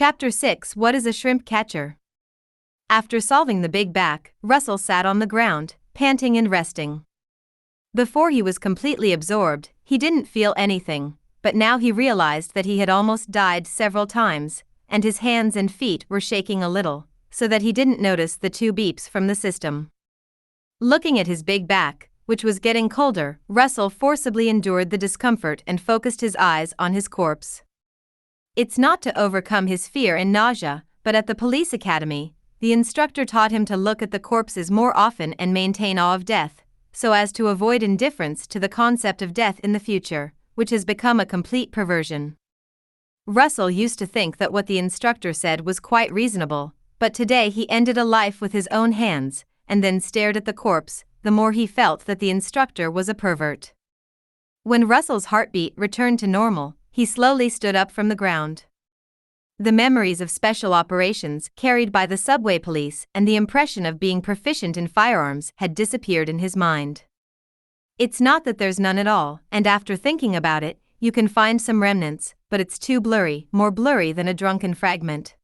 Chapter 6 What is a shrimp catcher? After solving the big back, Russell sat on the ground, panting and resting. Before he was completely absorbed, he didn't feel anything, but now he realized that he had almost died several times, and his hands and feet were shaking a little, so that he didn't notice the 2 beeps from the system. Looking at his big back, which was getting colder, Russell forcibly endured the discomfort and focused his eyes on his corpse. It's not to overcome his fear and nausea, but at the police academy, the instructor taught him to look at the corpses more often and maintain awe of death, so as to avoid indifference to the concept of death in the future, which has become a complete perversion. Russell used to think that what the instructor said was quite reasonable, but today he ended a life with his own hands, and then stared at the corpse, the more he felt that the instructor was a pervert. When Russell's heartbeat returned to normal, he slowly stood up from the ground. The memories of special operations carried by the subway police and the impression of being proficient in firearms had disappeared in his mind. It's not that there's none at all, and after thinking about it, you can find some remnants, but it's too blurry, more blurry than a drunken fragment.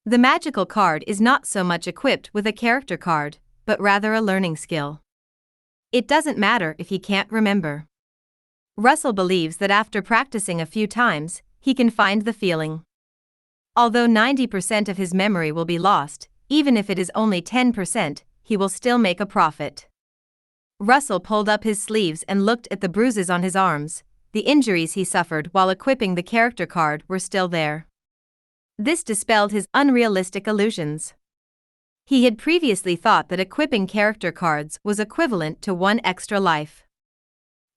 The magical card is not so much equipped with a character card, but rather a learning skill. It doesn't matter if he can't remember. Russell believes that after practicing a few times, he can find the feeling. Although 90% of his memory will be lost, even if it is only 10%, he will still make a profit. Russell pulled up his sleeves and looked at the bruises on his arms. The injuries he suffered while equipping the character card were still there. This dispelled his unrealistic illusions. He had previously thought that equipping character cards was equivalent to 1 extra life.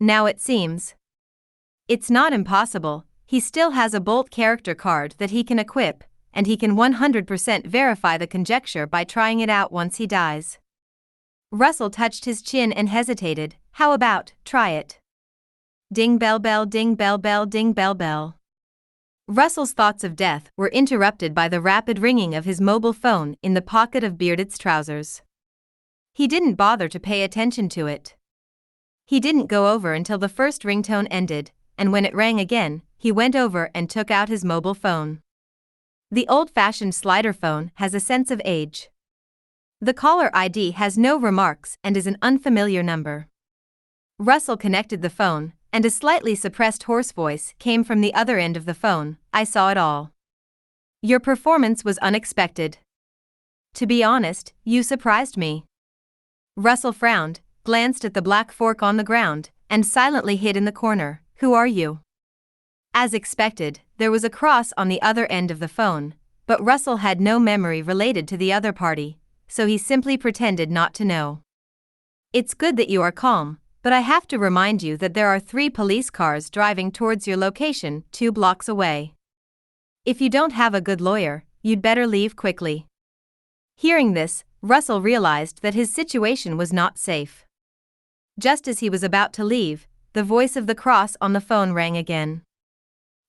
Now it seems it's not impossible. He still has a Bolt character card that he can equip, and he can 100% verify the conjecture by trying it out once he dies. Russell touched his chin and hesitated. How about, try it? Ding bell bell ding bell bell ding bell bell. Russell's thoughts of death were interrupted by the rapid ringing of his mobile phone in the pocket of Bearded's trousers. He didn't bother to pay attention to it. He didn't go over until the first ringtone ended, and when it rang again, he went over and took out his mobile phone. The old-fashioned slider phone has a sense of age. The caller ID has no remarks and is an unfamiliar number. Russell connected the phone, and a slightly suppressed hoarse voice came from the other end of the phone. I saw it all. Your performance was unexpected. To be honest, you surprised me. Russell frowned, glanced at the black fork on the ground, and silently hid in the corner. Who are you? As expected, there was a cross on the other end of the phone, but Russell had no memory related to the other party, so he simply pretended not to know. It's good that you are calm, but I have to remind you that there are 3 police cars driving towards your location 2 blocks away. If you don't have a good lawyer, you'd better leave quickly. Hearing this, Russell realized that his situation was not safe. Just as he was about to leave, the voice of the cross on the phone rang again.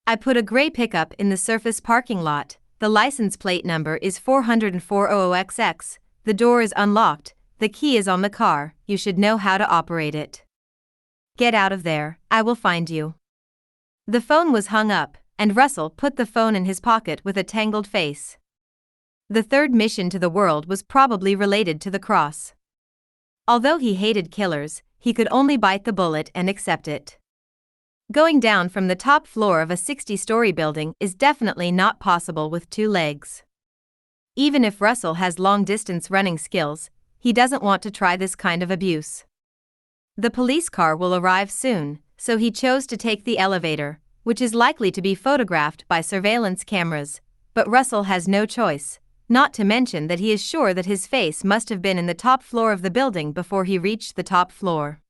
I put a gray pickup in the surface parking lot. The license plate number is 40400XX. The door is unlocked. The key is on the car. You should know how to operate it. Get out of there. I will find you. The phone was hung up, and Russell put the phone in his pocket with a tangled face. The third mission to the world was probably related to the cross. Although he hated killers, he could only bite the bullet and accept it. Going down from the top floor of a 60-story building is definitely not possible with 2 legs. Even if Russell has long-distance running skills, he doesn't want to try this kind of abuse. The police car will arrive soon, so he chose to take the elevator, which is likely to be photographed by surveillance cameras, but Russell has no choice, not to mention that he is sure that his face must have been in the top floor of the building before he reached the top floor.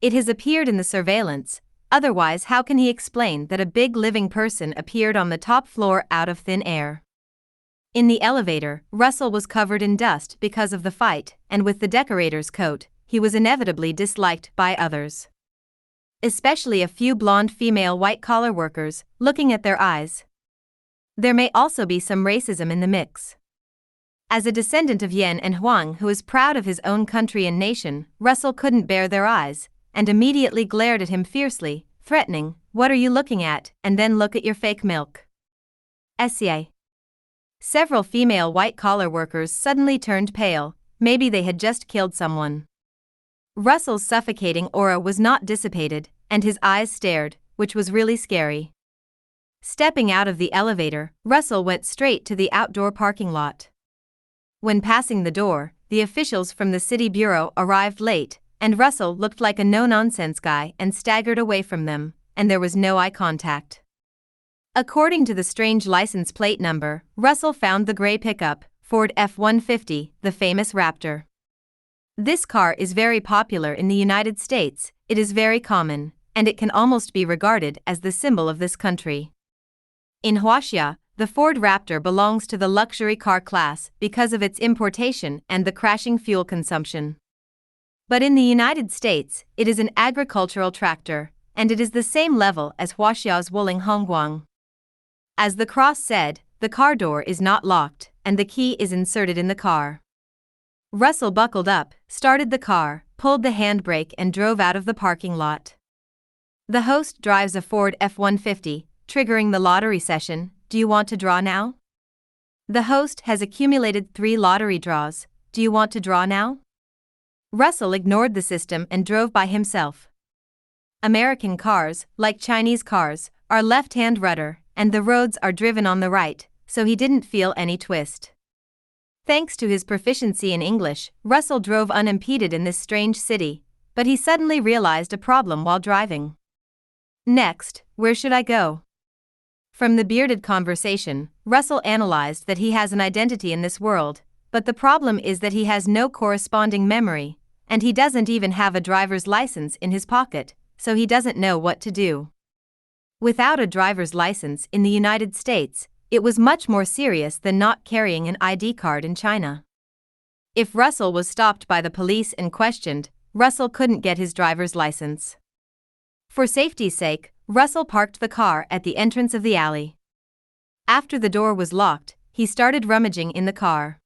It has appeared in the surveillance. Otherwise, how can he explain that a big living person appeared on the top floor out of thin air? In the elevator, Russell was covered in dust because of the fight, and with the decorator's coat, he was inevitably disliked by others. Especially a few blonde female white-collar workers, looking at their eyes. There may also be some racism in the mix. As a descendant of Yen and Huang who is proud of his own country and nation, Russell couldn't bear their eyes, and immediately glared at him fiercely, threatening, "What are you looking at, and then look at your fake milk." SCA. Several female white-collar workers suddenly turned pale, maybe they had just killed someone. Russell's suffocating aura was not dissipated, and his eyes stared, which was really scary. Stepping out of the elevator, Russell went straight to the outdoor parking lot. When passing the door, the officials from the city bureau arrived late, and Russell looked like a no-nonsense guy and staggered away from them, and there was no eye contact. According to the strange license plate number, Russell found the gray pickup, Ford F-150, the famous Raptor. This car is very popular in the United States, it is very common, and it can almost be regarded as the symbol of this country. In Huaxia, the Ford Raptor belongs to the luxury car class because of its importation and the crashing fuel consumption. But in the United States, it is an agricultural tractor, and it is the same level as Huaxia's Wuling Hongguang. As the cross said, the car door is not locked, and the key is inserted in the car. Russell buckled up, started the car, pulled the handbrake and drove out of the parking lot. The host drives a Ford F-150, triggering the lottery session. Do you want to draw now? The host has accumulated 3 lottery draws. Do you want to draw now? Russell ignored the system and drove by himself. American cars, like Chinese cars, are left-hand rudder, and the roads are driven on the right, so he didn't feel any twist. Thanks to his proficiency in English, Russell drove unimpeded in this strange city, but he suddenly realized a problem while driving. Next, where should I go? From the bearded conversation, Russell analyzed that he has an identity in this world, but the problem is that he has no corresponding memory, and he doesn't even have a driver's license in his pocket, so he doesn't know what to do. Without a driver's license in the United States, it was much more serious than not carrying an ID card in China. If Russell was stopped by the police and questioned, Russell couldn't get his driver's license. For safety's sake, Russell parked the car at the entrance of the alley. After the door was locked, he started rummaging in the car.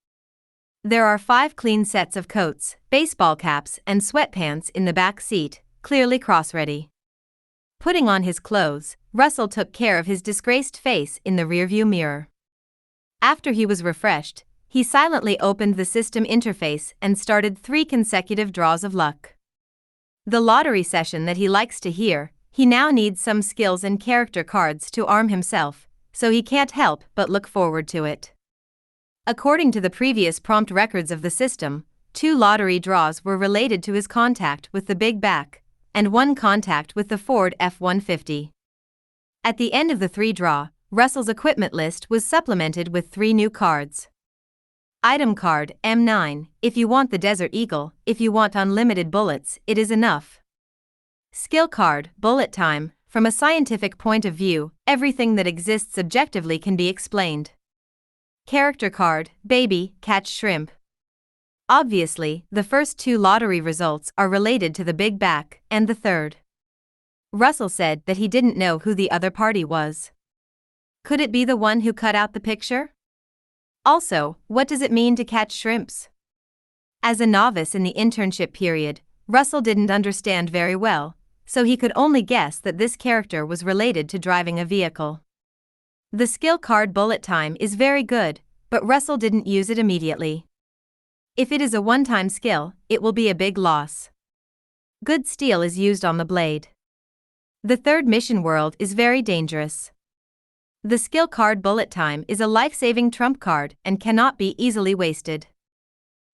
There are 5 clean sets of coats, baseball caps and sweatpants in the back seat, clearly cross-ready. Putting on his clothes, Russell took care of his disgraced face in the rearview mirror. After he was refreshed, he silently opened the system interface and started 3 consecutive draws of luck. The lottery session that he likes to hear, he now needs some skills and character cards to arm himself, so he can't help but look forward to it. According to the previous prompt records of the system, 2 lottery draws were related to his contact with the Big Back, and 1 contact with the Ford F-150. At the end of the 3 draw, Russell's equipment list was supplemented with 3 new cards. Item card, M9, if you want the Desert Eagle, if you want unlimited bullets, it is enough. Skill card, bullet time, from a scientific point of view, everything that exists objectively can be explained. Character card, baby, catch shrimp. Obviously, the first 2 lottery results are related to the Big Back, and the third. Russell said that he didn't know who the other party was. Could it be the one who cut out the picture? Also, what does it mean to catch shrimps? As a novice in the internship period, Russell didn't understand very well, so he could only guess that this character was related to driving a vehicle. The skill card bullet time is very good, but Russell didn't use it immediately. If it is a one-time skill, it will be a big loss. Good steel is used on the blade. The third mission world is very dangerous. The skill card bullet time is a life-saving trump card and cannot be easily wasted.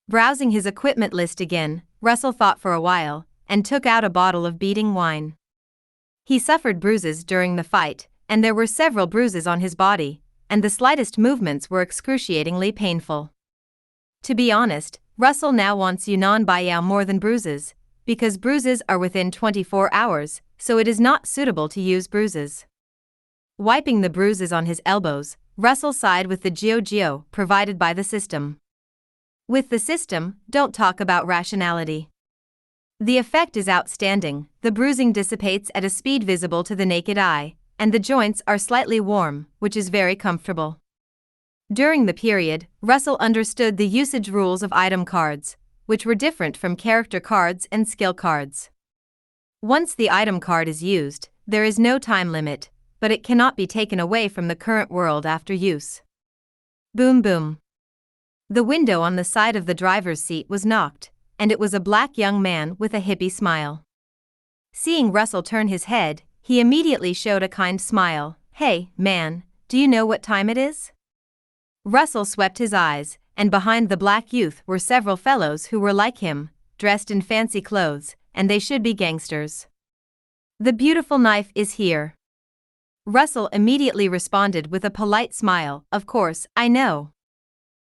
Browsing his equipment list again, Russell thought for a while, and took out a bottle of beating wine. He suffered bruises during the fight, and there were several bruises on his body, and the slightest movements were excruciatingly painful. To be honest, Russell now wants Yunnan Baiyao more than bruises, because bruises are within 24 hours, so it is not suitable to use bruises. Wiping the bruises on his elbows, Russell sighed with the Geo provided by the system. With the system, don't talk about rationality. The effect is outstanding, the bruising dissipates at a speed visible to the naked eye, and the joints are slightly warm, which is very comfortable. During the period, Russell understood the usage rules of item cards, which were different from character cards and skill cards. Once the item card is used, there is no time limit, but it cannot be taken away from the current world after use. Boom boom. The window on the side of the driver's seat was knocked, and it was a black young man with a hippie smile. Seeing Russell turn his head, he immediately showed a kind smile. "Hey, man, do you know what time it is?" Russell swept his eyes, and behind the black youth were several fellows who were like him, dressed in fancy clothes, and they should be gangsters. "The beautiful knife is here." Russell immediately responded with a polite smile. "Of course, I know."